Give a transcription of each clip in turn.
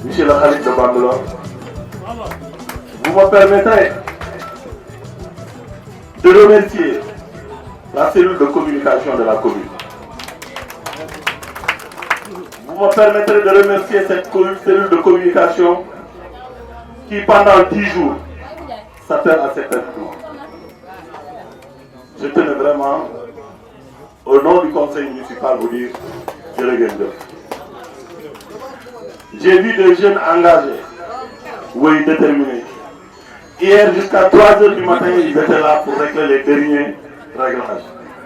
Monsieur le Khalid de Bambilor, vous me permettrez de remercier la cellule de communication de la commune. Vous me permettrez de remercier cette cellule de communication qui, pendant 10 jours, s'attelle à cet événement. Je tenais vraiment, au nom du conseil municipal, vous dire je le gagne. J'ai vu des jeunes engagés, oui, déterminés. Hier, jusqu'à 3 h du matin, ils étaient là pour régler les derniers réglages.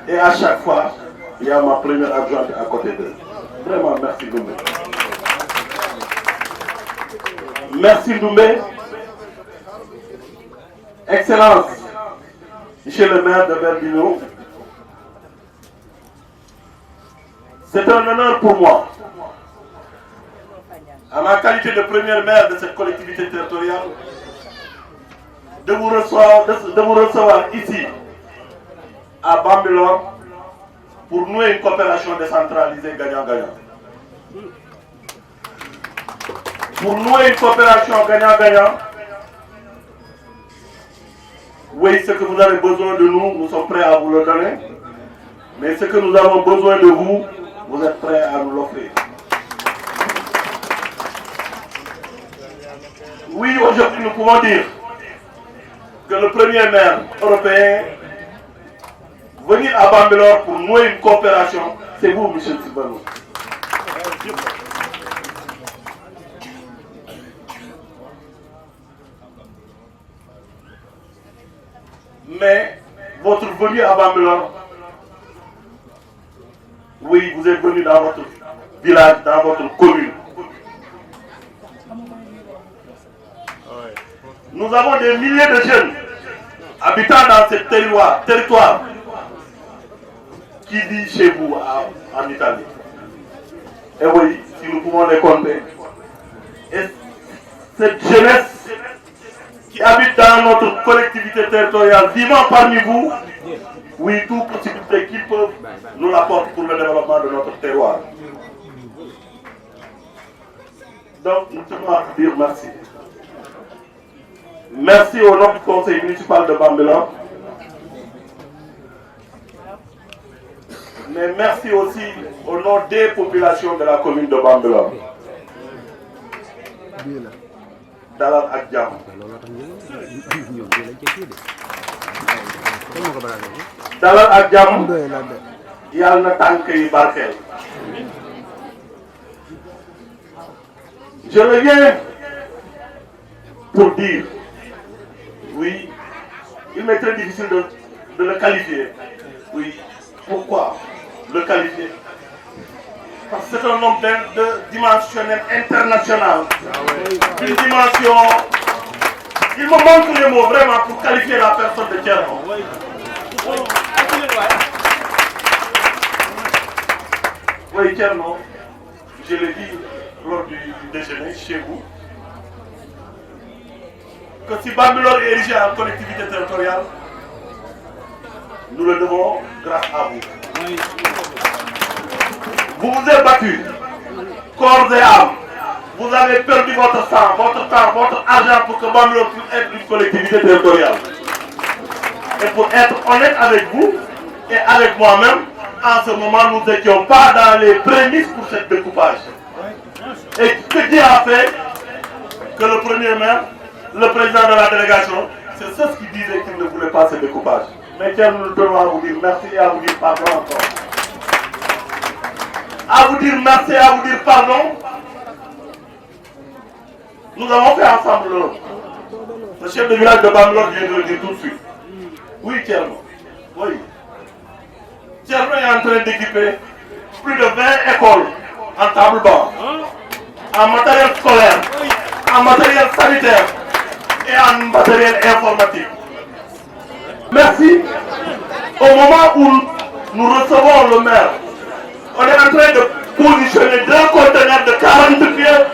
Et à chaque fois, il y a ma première adjointe à côté d'eux. Vraiment, merci Doumbé. Merci Doumbé. Excellence, Monsieur le maire de Verdino. C'est un honneur pour moi, à ma qualité de premier maire de cette collectivité territoriale, de vous recevoir ici, à Bambilor, pour nouer une coopération décentralisée gagnant-gagnant. Pour nouer une coopération gagnant-gagnant, oui, ce que vous avez besoin de nous, nous sommes prêts à vous le donner. Mais ce que nous avons besoin de vous, vous êtes prêts à nous l'offrir. Oui, aujourd'hui, nous pouvons dire que le premier maire européen venir à Bambilor pour nouer une coopération, c'est vous, Michel Silvano. Mais votre venue à Bambilor, oui, vous êtes venu dans votre village, dans votre commune. Nous avons des milliers de jeunes habitant dans ce territoire qui vivent chez vous en Italie. Et oui, si nous pouvons les compter. Et cette jeunesse qui habite dans notre collectivité territoriale, vivant parmi vous, oui, toute possibilité qu'ils peuvent nous l'apporter pour le développement de notre terroir. Donc, nous tenons à vous dire merci. Merci au nom du conseil municipal de Bambilor. Mais merci aussi au nom des populations de la commune de Bambilor. Dalal ak jàmm. Dalal ak jàmm. Yàlla na tànk yi barkeel. Je reviens pour dire, oui, il m'est très difficile de le qualifier. Oui, pourquoi le qualifier? Parce que c'est un homme de dimensionnel international. Une dimension. Il me manque les mots vraiment pour qualifier la personne de Thierno. Oui, Thierno, je l'ai dit lors du déjeuner chez vous, que si Bambilor est érigé en collectivité territoriale, nous le devons grâce à vous. Vous vous êtes battu, corps et âme. Vous avez perdu votre sang, votre temps, votre argent pour que Bambilor puisse être une collectivité territoriale. Et pour être honnête avec vous et avec moi-même, en ce moment, nous n'étions pas dans les prémices pour ce découpage. Et ce Dieu a fait que le premier maire, le président de la délégation, c'est ceux qui disaient qu'ils ne voulaient pas ce découpage. Mais tiens, nous tenons à vous dire merci et à vous dire pardon encore. À vous dire merci et à vous dire pardon. Nous avons fait ensemble le. Le chef de village de Bambilor vient de le dire tout de suite. Oui, Thierno. Oui. Thierno est en train d'équiper plus de 20 écoles en table-banc, en matériel scolaire, en matériel sanitaire et en matériel informatique. Merci. Au moment où nous recevons le maire, on est en train de positionner 2 conteneurs de 40 pieds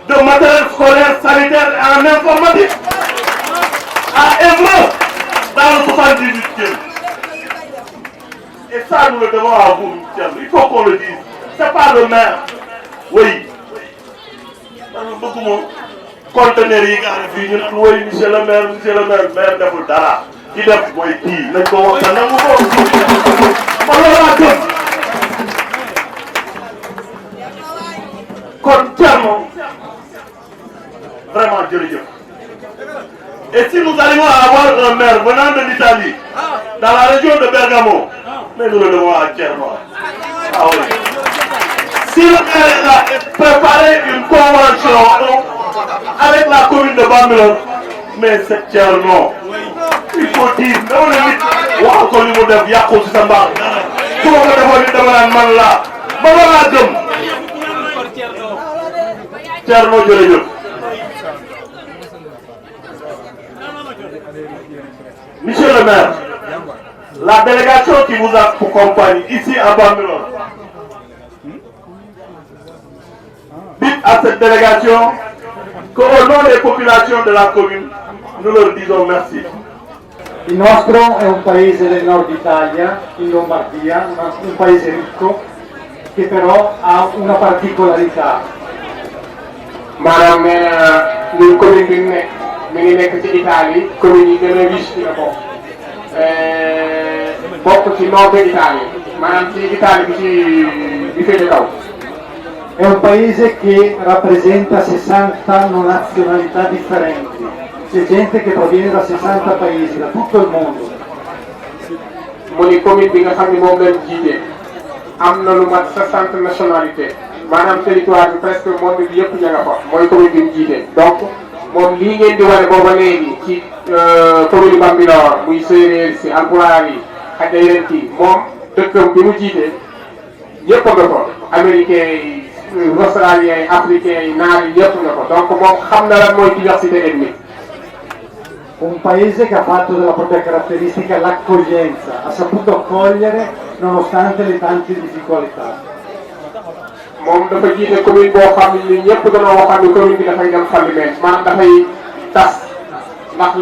de matériel scolaire, sanitaire et en informatique à Évreux, dans le 78e. Et ça, nous le devons à vous, il faut qu'on le dise. C'est pas le maire. Oui. Beaucoup de conteneurs, oui, monsieur le maire, maire de Dara. Qui def mooy kii nañ ko wax nangu ko man loolu laa gëm kon Thierno vraiment jërëjëf. Et si nous arrivons à avoir un maire venant de l'Italie dans la région de Bergamo, mais nous le devons à Thierno. Ah oui. Si le maire a préparé une convention avec la commune de Bambilor, mais c'est Thierno. Il faut dire, non, waaw ko li mu def yàqu ci sa mbaax su ma ko defoon ni dama naan man laa ba ma laa gëm Thierno jërëjëf. Monsieur le maire, la délégation qui vous accompagne ici à Bambilor dit à cette délégation qu'au nom des populations de la commune, nous leur disons merci. Il nostro è un paese del nord Italia, in Lombardia, un paese ricco, che però ha una particolarità. maanaam nee na ñun commune bi mi ngi nekk ci Italie commune yi gën a riche ci la bokk ci nord Italie maanaam ci Italie bi féete kaw. È un paese che rappresenta 60 nazionalità differenti. C'è gente che proviene da 60 paesi, da tutto il mondo. mu ni commune bi nga xam ne moom lañ jiite am na lu mat 60 nationalité maanaam territoire bi presque monde bi yëpp ña nga fa mooy commune bi mu jiite donc moom lii ngeen di wane booba léegi ci commune Bambilor muy séeréer si alpulaar yi xaj na yeneen kii moom dëkkam bi mu jiite ñëpp a nga ko américains yi australiens yi africains yi naar yi ñëpp nga ko donc moom xam na lan mooy diversité ethnique. Un paese che ha fatto della propria caratteristica l'accoglienza, ha saputo accogliere nonostante le tante difficoltà. moom dafa jiite commune boo xam ni ñëpp dañoo waxoon ni commune bi dafay dem falliment maanaam dafay tas ndax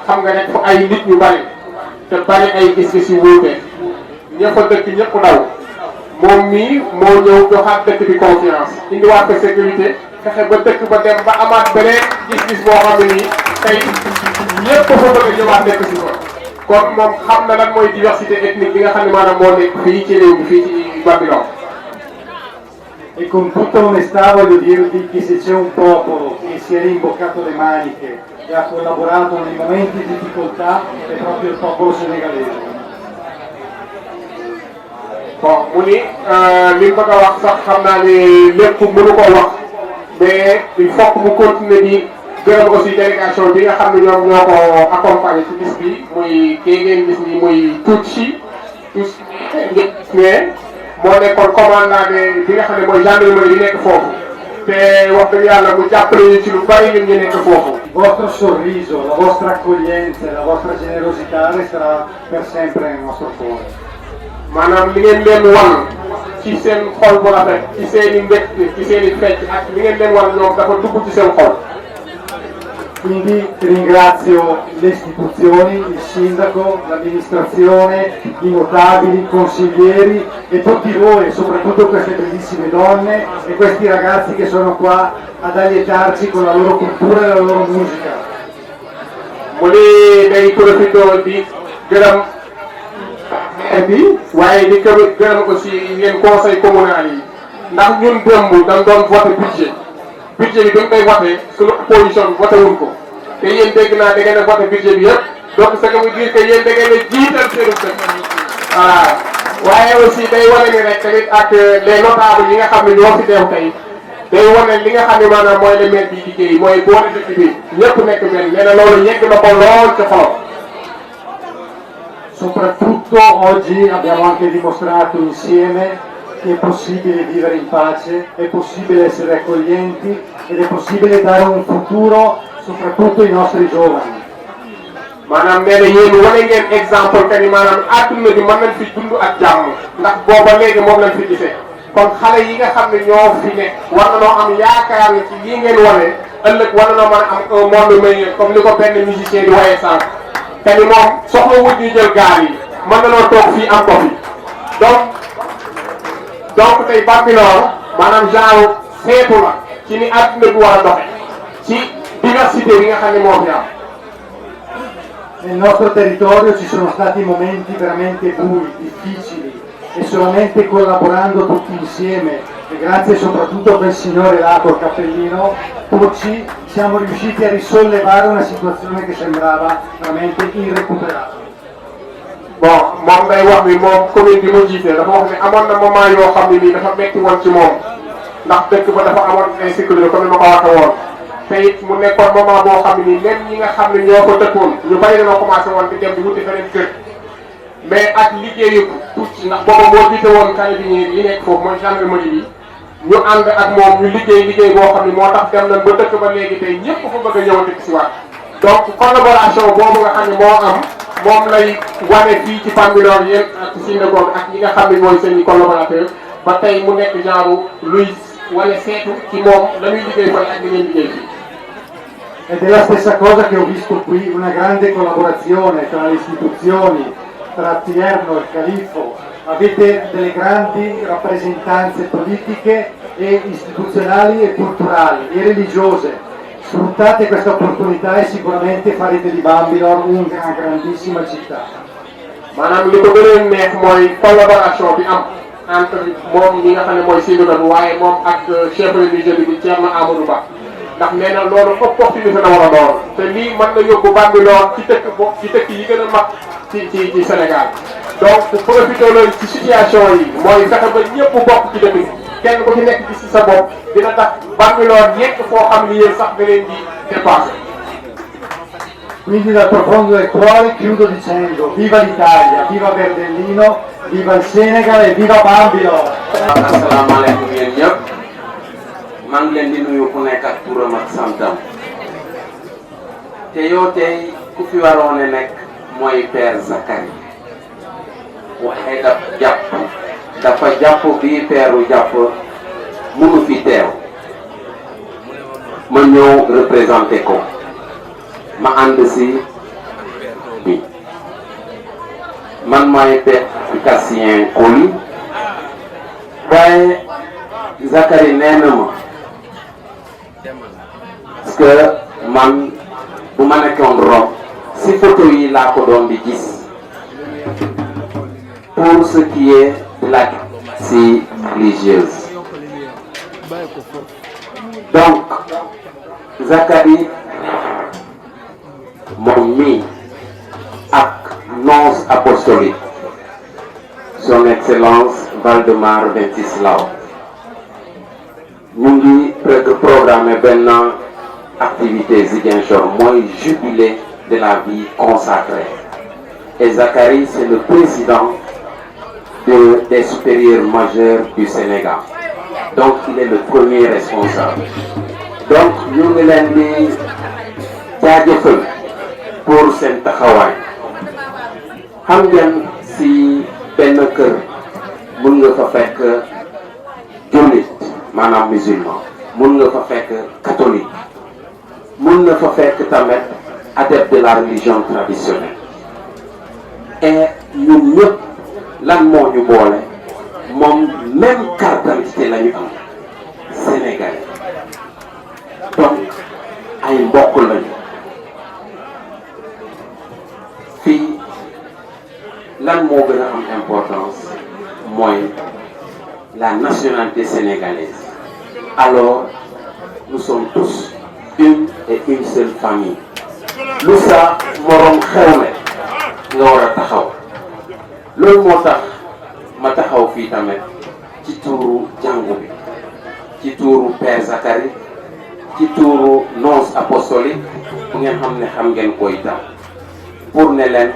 xam nga rek fu ay nit ñu bari te bari ay gis-gis yu wuute ña fa dëkk ñëpp daw moom mii moo ñëw joxaat dëkk bi confiance indiwaat ko sécurité fexe ba dëkk ba dem ba amaat beneen gis-gis boo xam ne nii tey ñëpp fa bëgg a ñëwaat nekk si ko kon moom xam na lan mooy diversité ethnique bi nga xam ne maanaam moo nekk fii ci réew mi fii ci Bambilor. E con tutta onestà voglio dirvi che se c'è un popolo che si è rimboccato le maniche e ha collaborato nei momenti di difficoltà è proprio il popolo senegalese. bon mu ni li mu bëgg a wax sax xam naa ne lépp mënu ko wax mais il faut que mu continuer di gërëm aussi délégation bi nga xam ne ñoom ñoo ko accompagné ci bis bi muy kii ngeen gis ni muy Tuuti mais moo nekkoon commandant bi nga xam ne mooy gendarmerie yi nekk foofu te wax dëgg yàlla mu jàppale ñu ci lu bari ñun ñu nekk foofu. Il vostro sorriso, la vostra accoglienza e la vostra generosità resterà per sempre nel nostro cuore. maanaam li ngeen leen wan ci seen xol bu rafet ci seen i mbégte ci seen i fecc ak li ngeen leen wan ñoom dafa dugg ci seen xol. Quindi ringrazio le istituzioni, il sindaco, l'amministrazione, i notabili, i consiglieri e tutti voi, e soprattutto queste bellissime donne e questi ragazzi che sono qua ad allietarci con la loro cultura e la loro musica. mu ne day profité di gërëm bi waaye di gërëm aussi yéen conseil communal yi ndax ñun démb dañ doon voté budget bi dañ koy voté suñu opposition bi voté wuñ ko te yéen dégg naa da ngeen a voté budget bi yëpp donc ce qui veut dire que yéen da ngeen a jiital seenu dëkk voilà waaye aussi day wane ni rek tamit ak les notables yi nga xam ne ñoo fi teew tey day wane li nga xam ne maanaam mooy le maire bi liggéey mooy boole dëkk bi ñëpp nekk benn nee na loolu yegg na ko lool ci xolam. Soprattutto oggi abbiamo anche dimostrato insieme che è possibile vivere in pace, è possibile essere accoglienti ed è possibile dare un futuro soprattutto ai nostri giovani. maanaam nee na yéen wane ngeen exemple que ni maanaam adduna bi mën nañ fi dund ak jàmm ndax booba léegi moom lañ fi gisee kon xale yi nga xam ne ñoo fi nekk war na noo am yaakaar ne ci lii ngeen wane ëllëg war na noo mën a am un monde meilleur comme ni ko benn musicien di waye sànq te ni moom soxla wut ñu jël gaal yi mën na noo toog fii am ko fi donc tey Bambilor maanaam genre seetu la ci ni adduna bi war a doxe ci diversité bi nga xam ne moo fi am. Nel nostro territorio ci sono stati momenti veramente bui, difficili e solamente collaborando tutti insieme e grazie soprattutto a quel signore là col cappellino Turci siamo riusciti a risollevare una situazione che sembrava veramente irrecuperabile. bon moom day wax ni moom commune bi mu jiite dafa wax ne amoon na moment yoo xam ne nii dafa metti woon ci moom ndax dëkk ba dafa amoon insécurité comme ni ma ko waxee woon te it mu nekkoon moment boo xam ne nii même ñi nga xam ne ñoo ko dëkkoon ñu bari dañoo commencé woon di dem di wuti feneen kër mais ak liggéeyu tuuti ndax booba moo jiite woon carabinieri yi nekk foofu mooy gendarmerie bi ñu ànd ak moom ñu liggéey boo xam ne moo tax dem nañ ba dëkk ba léegi tey ñëpp fa bëgg a ñëw dëkk si waat donc collaboration boobu nga xam ne moo am moom lay wane fii ci Bambilor yéen ak Sinagogue ak ñi nga xam ne mooy seen i collaborateur ba tey mu nekk genre luy wane seetu ci moom la ñuy liggéey fay ak li ngeen liggéey fii. Ed è la stessa cosa che ho visto qui, una grande collaborazione tra le istituzioni, tra Tierno e il Califfo. Avete delle grandi rappresentanze politiche e istituzionali e culturali e religiose. Sfruttate questa opportunità e sicuramente farete di Bambilor una grandissima città. maanaam li ko gën a neex mooy collaboration bi am entre moom ñi nga xam ne mooy Sinagogue waaye moom ak chef religieux bi Thierno Amadou Ba ndax nee na loolu opportunité la war a doon te lii mën na yóbbu Bambilor ci dëkk yi gën a mag ci Sénégal donc profité loolu ci situation yi mooy fexe ba ñëpp bokk ci dëkk bi kenn ku ci nekk gis ci sa bopp dina tax Bambilor nekk foo xam ni yéen sax da leen di dépassé. Quindi dal profondo del cuore chiudo dicendo viva l'Italia, viva Verdellino, viva il Senegal e viva Bambilor. Asalaamaaleykum yéen ñëpp maa ngi leen di nuyu ku nekk ak turam ak santam te yow tey ku fi waroon a nekk mooy Père Zakary waaye dafa jàpp bii peeru jàpp munu fi teew ma ñëw représenté ko ma ànd si bi man maay Père Cassien Coly waaye Zakary nee na ma parce que man bu ma nekkoon Rome si photo yi laa ko doon di gis pour ce qui est de la si religieuse. Donc Zakary moom mi ak nonce apostolique son excellence Valdemar Ventislau ñu ngi programmé benn activité Ziguinchor mooy jubilé de la vie consacrée et Zakary c'est le président des supérieurs majeurs du Sénégal donc il est le premier responsable donc ñu ngi leen di jaajëfal pour seen taxawaay xam ngeen si benn kër mun nga fa fekk jullit maanaam musulman mun nga fa fekk catholique mun nga fa fekk tamit adepte de la religion traditionnelle et ñun ñëpp lan moo ñu boole moom même carte d'identité la ñu am sénégalais donc ay mbokk lañu fii lan moo gën a am importance mooy la nationalité sénégalaise alors nous sommes tous une et une seule famille lu sa morom xewle nga war a taxaw loolu moo tax ma taxaw fii tamit ci tuuru jàngu bi ci tuuru Père Zakary ci tuuru nonce apostolique bu ngeen xam ne xam ngeen ko itam pour ne leen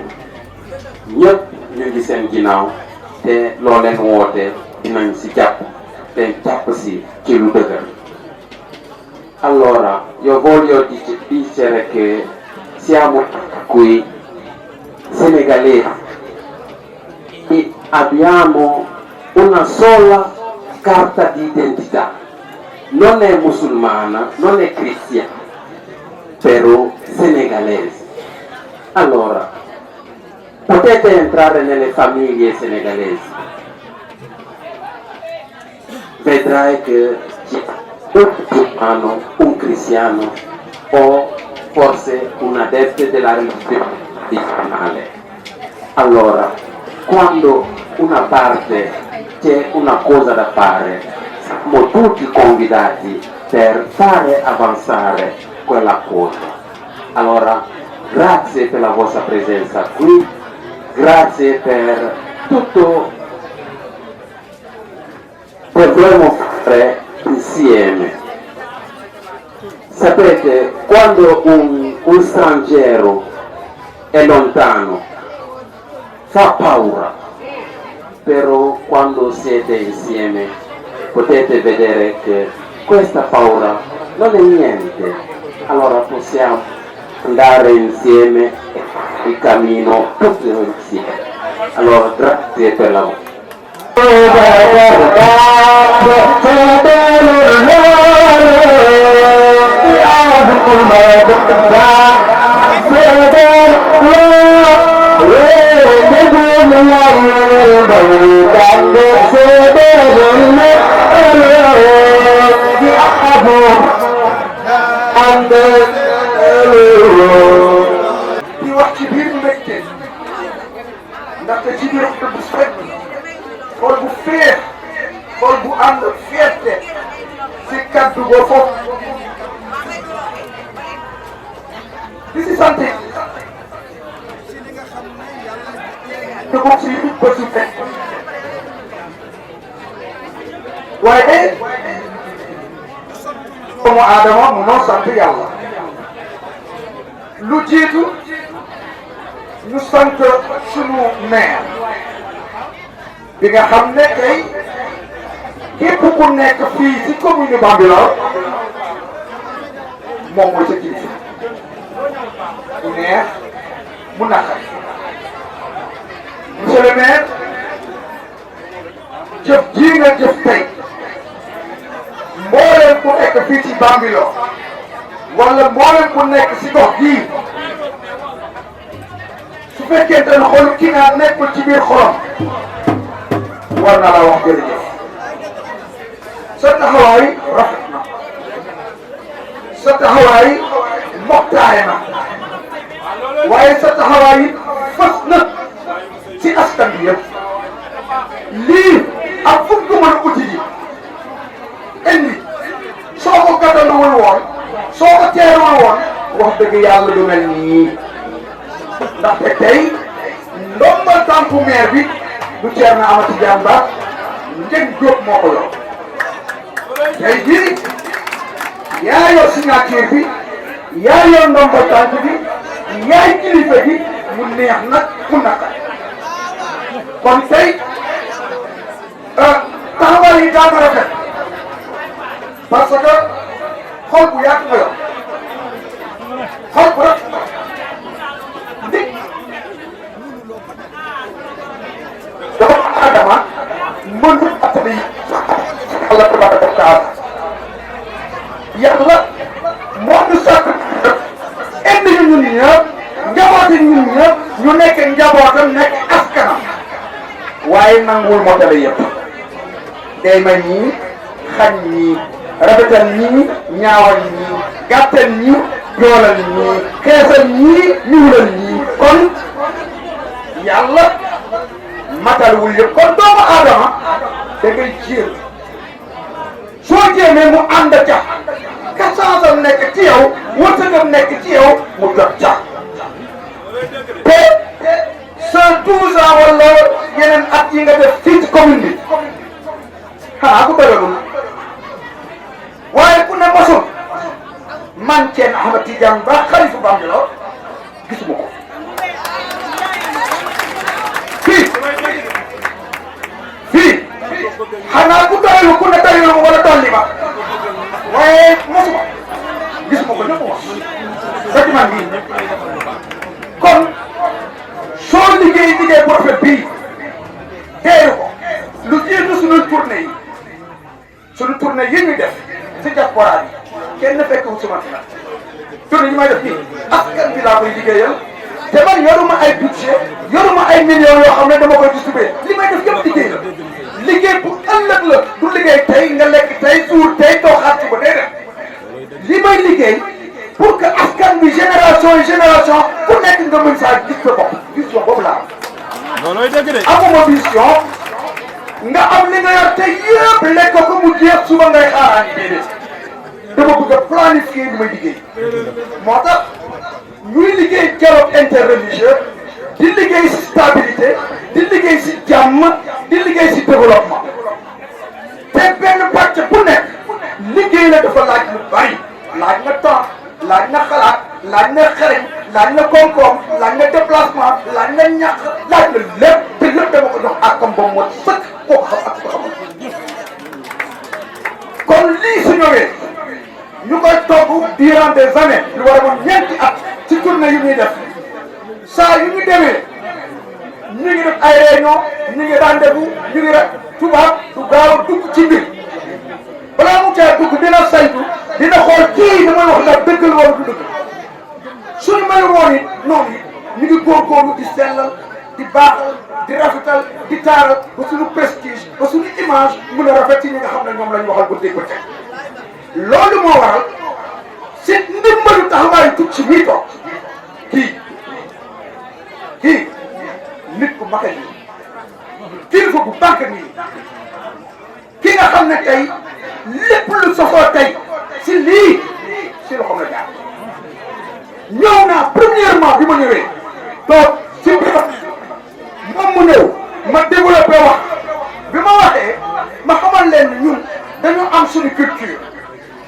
ñëpp ñu ngi seen ginnaaw te loo leen woote dinañ si jàpp te jàpp si ci lu dëgër. Allora io voglio dicere che siamo qui senegalesi e abbiamo una sola carta d'identità, non è musulmana, non è cristiana, però senegalese. Allora, potete entrare nelle famiglie senegalesi, vedrai che c'è un musulmano, un cristiano o forse un adepto della religione tradizionale. Allora, quando una parte c'è una cosa da fare, siamo tutti convitati per fare avanzare quella cosa. Allora, grazie per la vostra presenza qui, grazie per tutto potremo fare insieme. Sapete, quando un straniero è lontano, fa paura, però quando siete insieme potete vedere che questa paura non è niente. Allora possiamo andare insieme il cammino tutti insieme. Allora grazie per la vostra. di wax ci biir mbégte ndaxte ci biir bu set xol bu féex xol bu ànd fierté ci kaddu go foofu di si sant dugub si ba si fekk waaye doomu aadama munoo sant yàlla lu jiitu ñu sant sunu maire bi nga xam ne tey képp ku nekk fii ci commune Bambilor moom mooy sa kilifa mu neex mu naqari monsieur le maire jëf ji nga jëf tey mbooleem ku nekk fii ci Bambilor wala mbooleem ku nekk ci gox gii su fekkente ne xolu ki nga nekkul ci biir xolam war na la wax jërëjëf sa taxawaay rafet na sa taxawaay moxtaay na waaye sa taxawaay fas na ci askan bi yëpp lii ak fu mu ko mën a uti ji indi soo ko gàttaluwul woon soo ko teerul woon wax dëgg yàlla du mel nii ndaxte tey ndombal tànku maire bi du Thierno Amathou Diame Ba Njëg Diop moo ko yor tey jii yaa yor signature bi yaa yor ndombal tànk bi yaay kilifa gi mu neex nag mu naqari kon tey taxawaay yi daa rafet parce que xol bu yaatu nga yor xol bu rafet nit doomu aadama mënul attali yàlla tabaraka wa taala yàlla moo ñu sàkk indi ñu ñun ñëpp njabooti ñun ñëpp ñu nekk njabootam nekk askanam waaye nanguwul motale yëpp day may ñii xañ ñii rafetal ñii ñaawal ñii gàttal ñii joolal ñii xeesal ñii ñuulal ñii kon yàlla matalwul yëpp kon doomu aadama da ngay jéem soo jéemee mu ànd ca ka sansam nekk ci yow wërsëgam nekk ci yow mu jot ca te sa 12 ans wala yeneen at yi nga def fii ci commune bi xanaa ku bëriwul waaye ku ne mosul man Thierno Amathou Tidiane Ba xalifa Bambilor gisuma ko fii xanaa ku doylu ku ne doylu ma wala dolli ma waaye mosuma gisuma ko ñëpp wax bâtiment bii kon soo liggéey bu rafet bii teeru ko lu jiitu suñu tournée yi ñuy def si diaspora bi kenn fekkul suma fi nag tournée yi may def nii askan bi laa koy liggéeyal te man yoruma ay budget yoruma ay millions yoo xam ne dama koy distribuer li may def yëpp liggéey la liggéey bu ëllëg la du liggéey tey nga lekk tey suur tey tooxaat ci ba day def li may liggéey pour que askan bi génération ku nekk nga mën saa gis sa bopp vision boobu laa am. loolooy dëgg de. amuma vision nga am li nga yor te yëpp lekk ko mu jeex suba ngay xaaraan yi déedéet dama bëgg a planifier li may liggéey moo tax ñuy liggéey dialogue interreligieux di liggéey si stabilité di liggéey si jàmm di liggéey si développement te benn pàcc bu nekk liggéey la dafa laaj lu bari laaj na temps laaj na xalaat laaj na xereñ laaj na koom-koom laaj na déplacement laaj na ñàkk laaj na lépp te lépp dama ko jox akam ba mu sëkk koo ko xam ak ko xamul kon lii su ñëwee ñu koy togg durant des années lu war a moom ñeenti at ci tournée yu ñuy def saa yu ñu demee ñu ngi def ay réunion ñu ngi rendez-vous ñu ngi rek tubaab du gaaw a dugg ci mbir balaa mu caa dugg dina saytu dina xool kii damay wax ndax dëgg la wala du dëgg suñu may woon it noonu it ñu ngi góorgóorlu di sellal di baaxal di rafetal di taaral ba suñu prestige ba suñu image mën a rafet ci ñi nga xam ne ñoom lañ waxal ba dégg ba teg loolu moo waral si ndimbalu taxawaayu tukki si muy toog kii nit ku mag a nii kilifa bu bànk nii ki nga xam ne tey lépp lu sosoo tey si lii si loxoom la jaar ñëw naa premièrement bi ma ñëwee toog si biir moom mu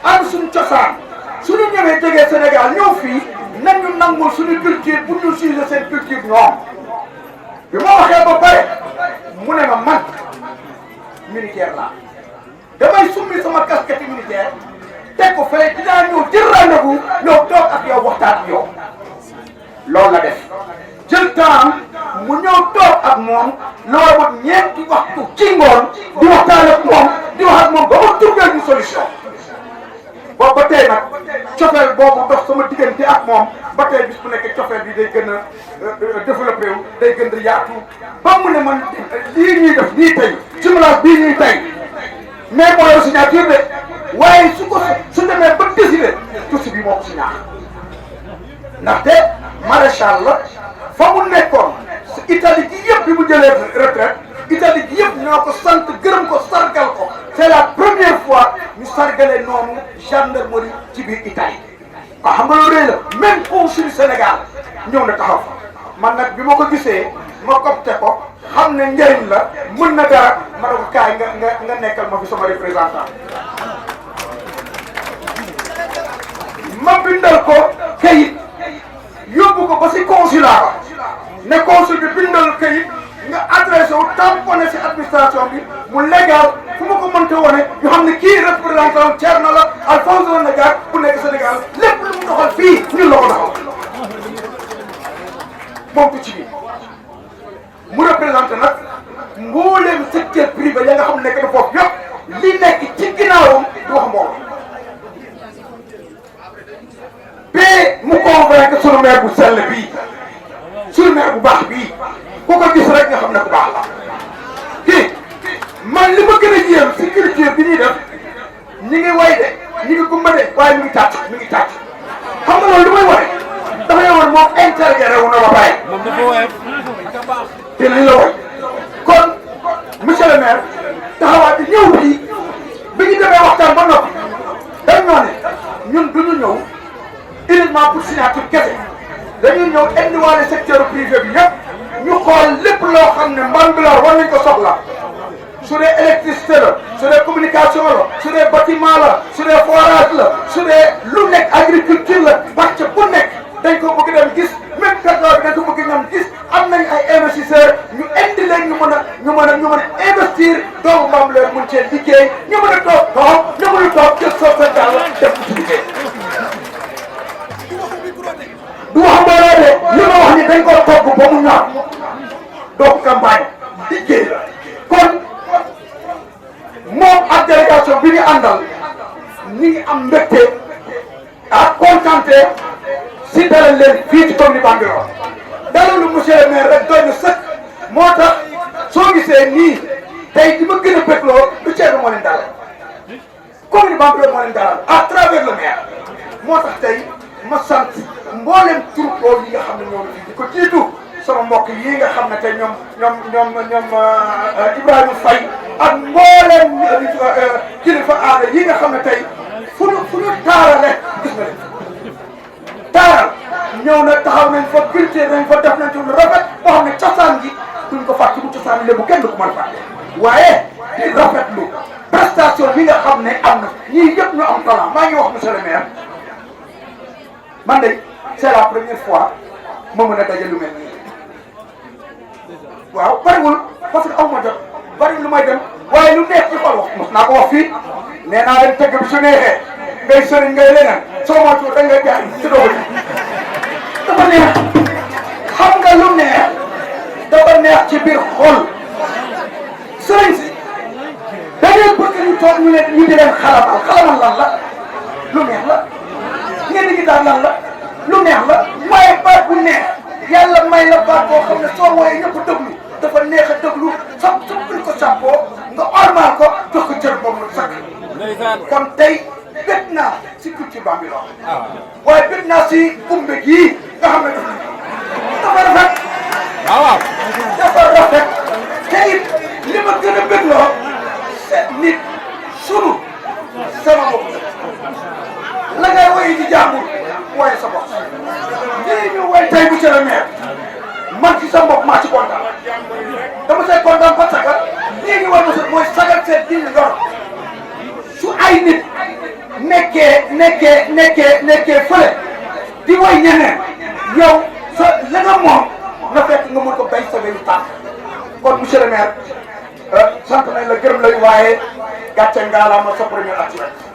am suñu cosaan suñu ñëwee jógee Sénégal ñëw fii nañ ñu nangul suñu culture pour ñu suivre seen culture ñoom bi ma waxee ba pare mu ne ma man militaire laa damay summi sama casquette militaire teg ko fële dinaa ñëw jël rendez-vous ñëw toog ak yow waxtaan ak yow loolu la def jël temps mu ñëw toog ak moom loolu ba ñeenti waxtu ci ngoon di waxtaan ak moom di wax ak moom ba ma trouvé une solution boobu ba tey nag cofeel boobu dox sama diggante ak moom ba tey bis bu nekk cofeel bi day gën a développé wu day gën a yaatu ba mu ne man lii ñuy def nii tey simulation bii ñuy tey mais moo yor signature de waaye su demee ba décidé tuuti bi moo ko si ñaax ndaxte maréchal la fa mu nekkoon Italie gi yëpp bi mu jëlee retraite Italie gi yëpp ñoo ko sant gërëm ko sargal ko c'est la première fois ñu sargalee noonu gendarmerie ci biir Italie waaw xam nga loolu rëy la même consul Sénégal ñëw na taxaw fa man nag bi ma ko gisee ma copte ko xam ne njëriñ la mën na dara ma ne ko kaay nga nekkal ma fi sama représentant ma bindal ko kayit yóbbu ko ba si consulat ba ne consul bi bindal kayit nga adressé wu tamponné si administration bi mu légal fu ma ko mënta wone ñu xam ne kii représentant Thierno la Alphonse la Nagar bu nekk Sénégal lépp lu mu doxal fii ñun la ko doxal moom du ci biir mu représenté nag mbooleem secteur privé ya nga xam ne nekk na foofu yëpp li nekk ci ginnaawam du wax mbooloo ba mu convaincre sunu maire bu sell bii sunu maire bu baax bii ku ko gis rek nga xam ne ku baax la kii man li ma gën a yéem si culture bi ñuy def ñi ngi way de ñi ngi gumba de waaye mi ngi tàcc xam nga loolu lu may wane dafa yowoon moom intégré wu na ba pare te li la woy kon monsieur le maire taxawaat bi ñëw bii bi ñu demee waxtaan ba noppi dañ ñoo ne ñun du ñu ñëw uniquement pour signature kese dañuy ñëw indiwaale secteur privé bi yëpp ñu xool lépp loo xam ne Bambilor war nañ ko soxla su dee électricité la su dee communication la su dee bâtiment la su dee forage la su dee lu nekk agriculture la pàcc bu nekk dañ ko bëgg dem gis même pétrole bi dañ ko bëgg ñoom gis am nañ ay investisseurs ñu indi leen ñu mën a investir doomu Bambilor mun cee liggéey ñu mën a toog ñu mën a toog jël soo sa dàll def ci liggéey du wax mbooloo de li ma wax ni dañ ko togg ba mu ñor donc campagne liggéey la kon moom ak délégation bi ñu àndal ñi ngi am mbégte ak contenté si dalal leen fii ci commune Bambilor dalalu monsieur le maire rek doy na sëkk moo tax soo gisee nii tey di ma gën a bégloo du Thierno moo leen dalal commune Bambilor moo leen dalal à travers le maire moo tax tey ma sant mboolem troupeau yi nga xam ne ñoom di ko jiitu sama mbokk yi nga xam ne tey ñoom Ibrahima Faye ak mboolem kilifa aada yi nga xam ne tey fu ñu taarale gis nga leen taaral ñëw na taxaw nañ fa culture nañ fa def nañ ci lu rafet boo xam ne cosaan gi duñ ko fàtte bu cosaan lébu kenn du ko mën a fàtte waaye di rafetlu prestation yi nga xam ne am na ñii yëpp ñu am talent maa ngi wax monsieur le maire man de c'est la première fois ma mën a daje lu mel nii waaw bariwul parce que aw ma jot bariwul lu may dem waaye lu neex ci xol wax mos naa ko wax fii nee naa leen tëgg bi su neexee ngay sëriñ ngay leneen soo moytuwul da ngay jaay ci doo dafa neex xam nga lu neex dafa neex ci biir xol sëriñ si da ngeen bëgg ñu toog ñu di leen xalamal lan la lu neex la ngeen di gitaar lan la lu neex la waaye baat bu neex yàlla may la baat boo xam ne soo wooyee ñëpp déglu dafa neex a déglu sax buñ ko sàppoo nga ormal ko jox ko cër boobu nag sakk kon tey bét naa si culture Bambilor waaye bét naa si kumbe gii nga xam ne dafa rafet waaw dafa rafet te it li ma gën a bégloo c'est nit sunu sama bopp la ngay woy di jàmbur waaye sa bopp lii ñu woy tey monsieur le maire man ci sa bopp maa ci kontaan dama see kontaan parce que lii ñu woy mooy sagal seet di yor su ay nit nekkee fële di woy ñeneen yow sa la nga moom na fekk nga mën ko bay sa weyu tànk kon monsieur le maire sant nañ la gërëm lay waaye gàcce ngaalaama sa premier at